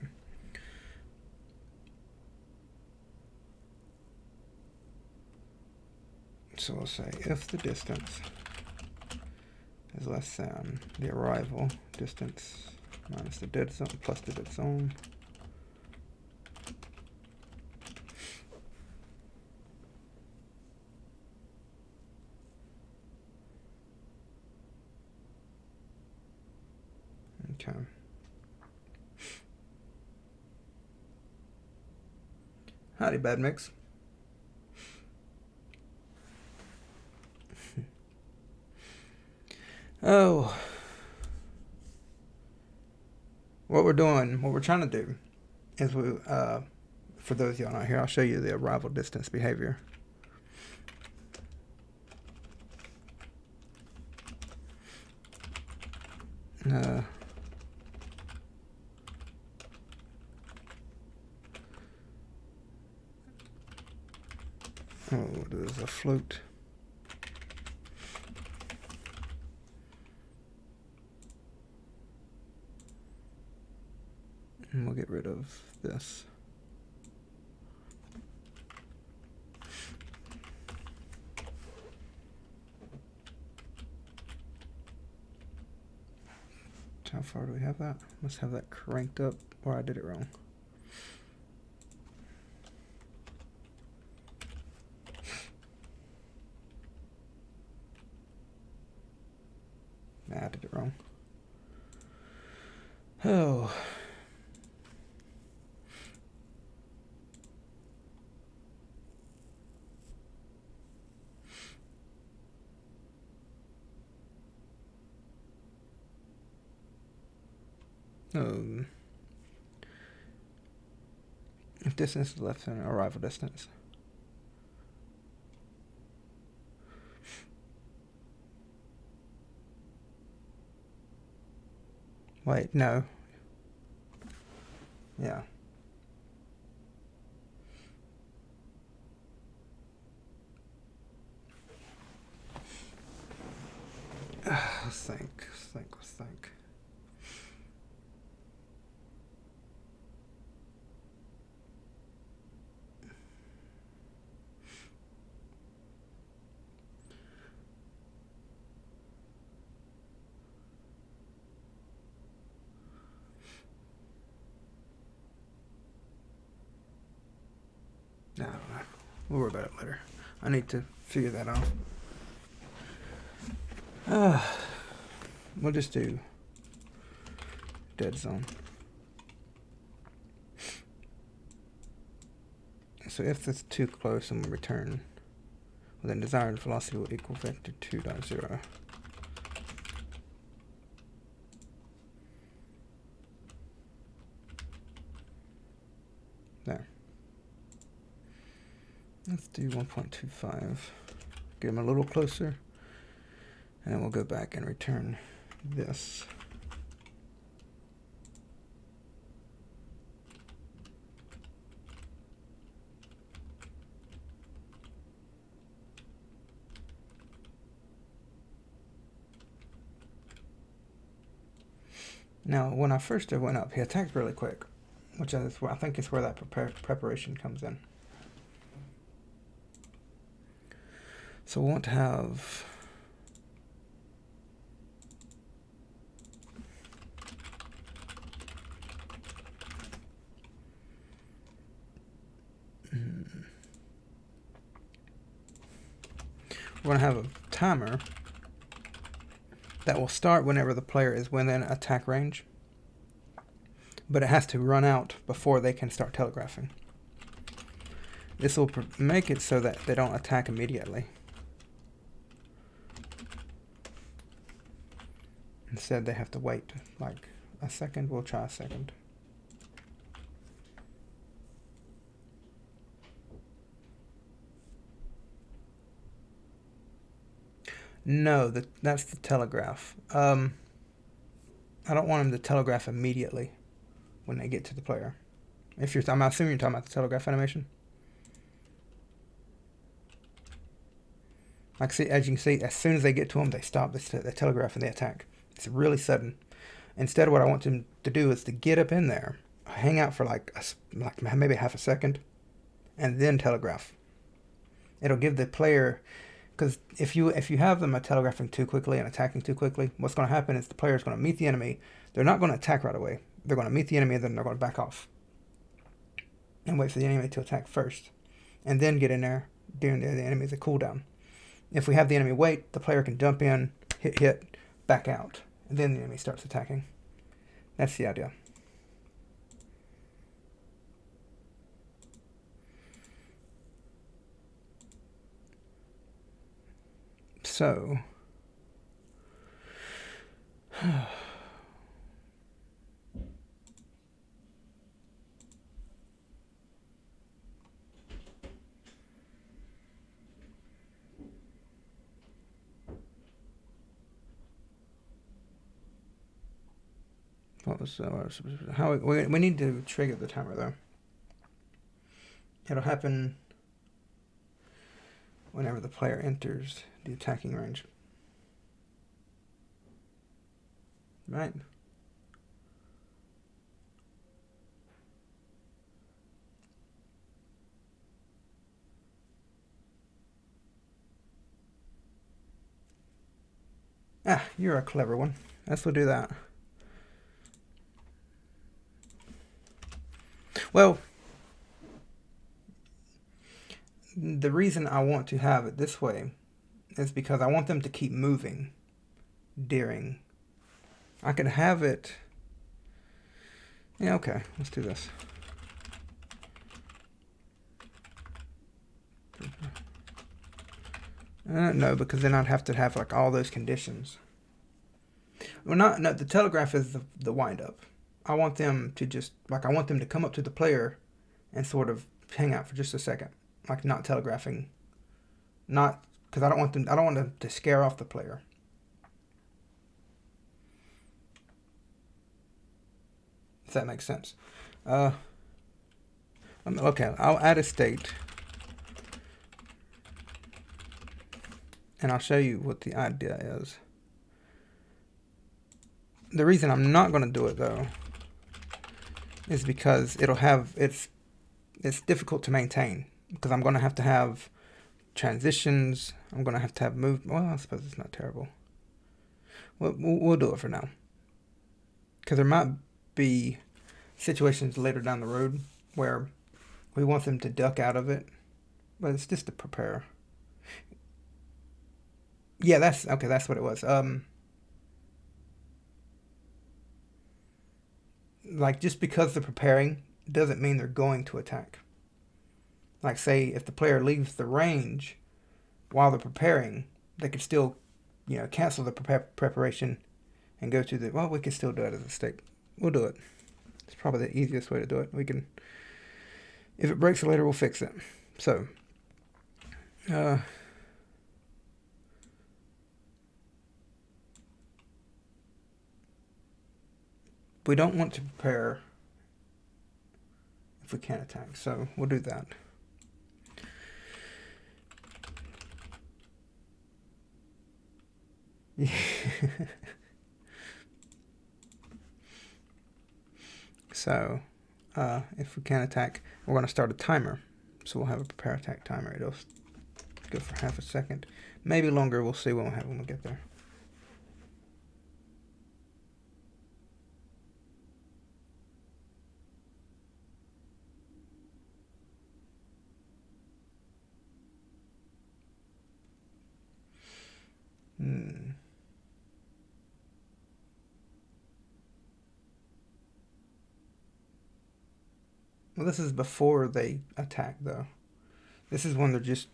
So we'll say if the distance is less than the arrival distance minus the dead zone plus the dead zone. Okay. Howdy, Bad Mix. Oh. What we're trying to do is for those of y'all not here, I'll show you the arrival distance behavior. There's a float. And we'll get rid of this. How far do we have that? Must have that cranked up, or I did it wrong. Nah, I did it wrong. Oh. If distance is less than arrival distance. Wait, no. Yeah. Let's think. No, we'll worry about it later. I need to figure that out. We'll just do dead zone. So if that's too close and we return, well, then desired velocity will equal vector 2.0. There. Let's do 1.25. Get them a little closer. And then we'll go back and return this. Now, when I first went up, he attacked really quick, which is I think is where that preparation comes in. So we want to have we're going to have a timer that will start whenever the player is within attack range, but it has to run out before they can start telegraphing. This will make it so that they don't attack immediately. Instead, they have to wait like a second. We'll try a second. No, that's the telegraph. I don't want them to telegraph immediately when they get to the player. I'm assuming you're talking about the telegraph animation. Like, see, as you can see, as soon as they get to them, they stop the telegraph and they attack. It's really sudden. Instead, what I want them to do is to get up in there, hang out for like maybe half a second, and then telegraph. It'll give the player, because if you have them telegraphing too quickly and attacking too quickly, what's going to happen is the player is going to meet the enemy. They're not going to attack right away. They're going to meet the enemy, and then they're going to back off and wait for the enemy to attack first, and then get in there during the enemy's cooldown. If we have the enemy wait, the player can jump in, hit, back out, and then the enemy starts attacking. That's the idea. So, how we need to trigger the timer though. It'll happen whenever the player enters the attacking range. Right? Ah, you're a clever one. Let's do that. Well, the reason I want to have it this way is because I want them to keep moving during. I could have it. Yeah, okay, let's do this. No, because then I'd have to have like all those conditions. Well, no, the telegraph is the wind up. I want them to just, like, I want them to come up to the player and sort of hang out for just a second. Like, not telegraphing. Not, because I don't want them to scare off the player. If that makes sense. Okay, I'll add a state. And I'll show you what the idea is. The reason I'm not going to do it, though, is because it's difficult to maintain. Because I'm going to have transitions. I'm going to have movement. Well, I suppose it's not terrible. We'll do it for now. Because there might be situations later down the road where we want them to duck out of it. But it's just to prepare. Yeah, that's what it was. Like, just because they're preparing doesn't mean they're going to attack. Like, say, if the player leaves the range while they're preparing, they could still, cancel the preparation and go to the, well, we can still do it as a state. We'll do it. It's probably the easiest way to do it. We can, if it breaks later, we'll fix it. So, we don't want to prepare if we can't attack, so we'll do that. So if we can attack, we're going to start a timer. So we'll have a prepare attack timer. It'll go for half a second, maybe longer. We'll see what we'll have when we get there. Well, this is before they attack, though. This is when they're just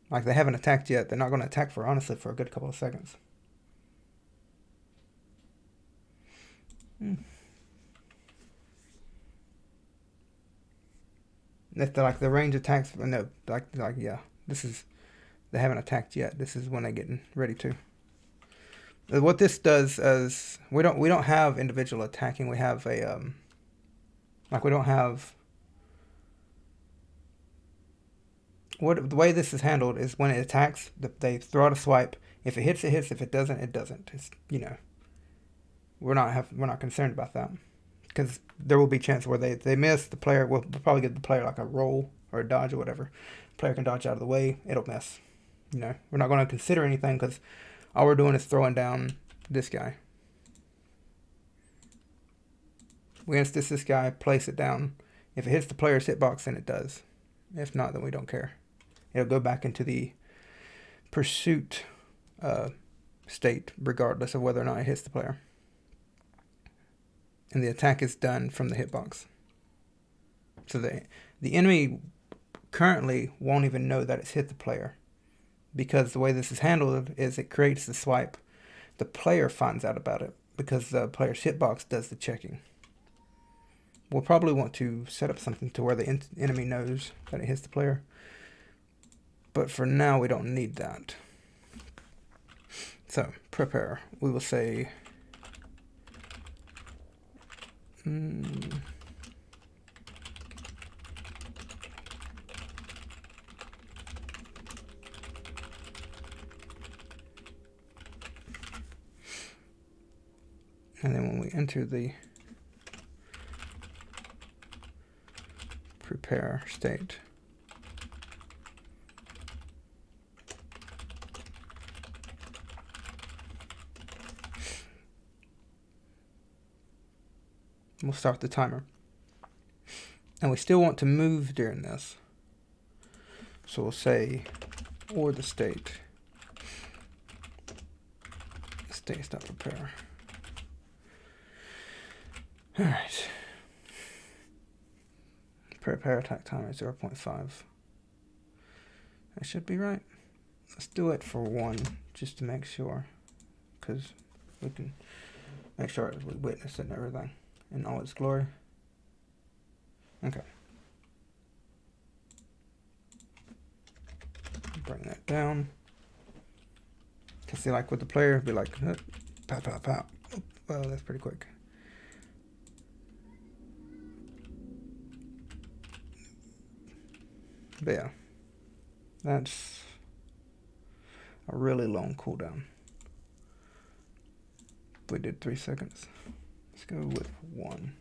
like they haven't attacked yet. They're not going to attack for honestly for a good couple of seconds. If they're like the range attacks, no, like yeah, this is they haven't attacked yet. This is when they're getting ready to. What this does is we don't have individual attacking. We have a like we don't have the way this is handled is when it attacks, they throw out a swipe. If it hits, it hits. If it doesn't, it doesn't. It's we're not concerned about that because there will be chance where they miss. The player will probably give the player like a roll or a dodge or whatever. The player can dodge out of the way. It'll miss. We're not going to consider anything because all we're doing is throwing down this guy. We instance this guy, place it down. If it hits the player's hitbox, then it does. If not, then we don't care. It'll go back into the pursuit state, regardless of whether or not it hits the player. And the attack is done from the hitbox. So the enemy currently won't even know that it's hit the player, because the way this is handled is it creates the swipe. The player finds out about it because the player's hitbox does the checking. We'll probably want to set up something to where the enemy knows that it hits the player. But for now, we don't need that. So, prepare. We will say... And then when we enter the prepare state, we'll start the timer. And we still want to move during this. So we'll say, or the state prepare. All right. Prepare attack timer 0.5. That should be right. Let's do it for 1 just to make sure, because we can make sure we witness it and everything in all its glory. Okay. Bring that down. Can see like with the player, be like, pow, pow, pow. Oh, well, that's pretty quick. But yeah, that's a really long cooldown. We did 3 seconds. Let's go with 1.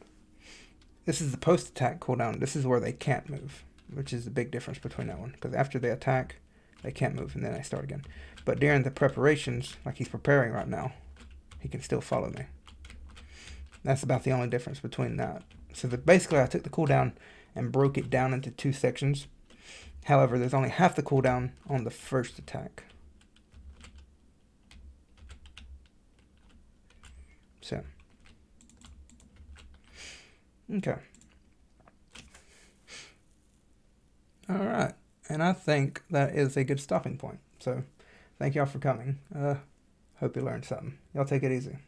This is the post-attack cooldown. This is where they can't move, which is the big difference between that one. Because after they attack, they can't move, and then they start again. But during the preparations, like he's preparing right now, he can still follow me. That's about the only difference between that. So basically, I took the cooldown and broke it down into 2 sections. However, there's only half the cooldown on the first attack. So, okay. All right, and I think that is a good stopping point. So, thank y'all for coming. Hope you learned something. Y'all take it easy.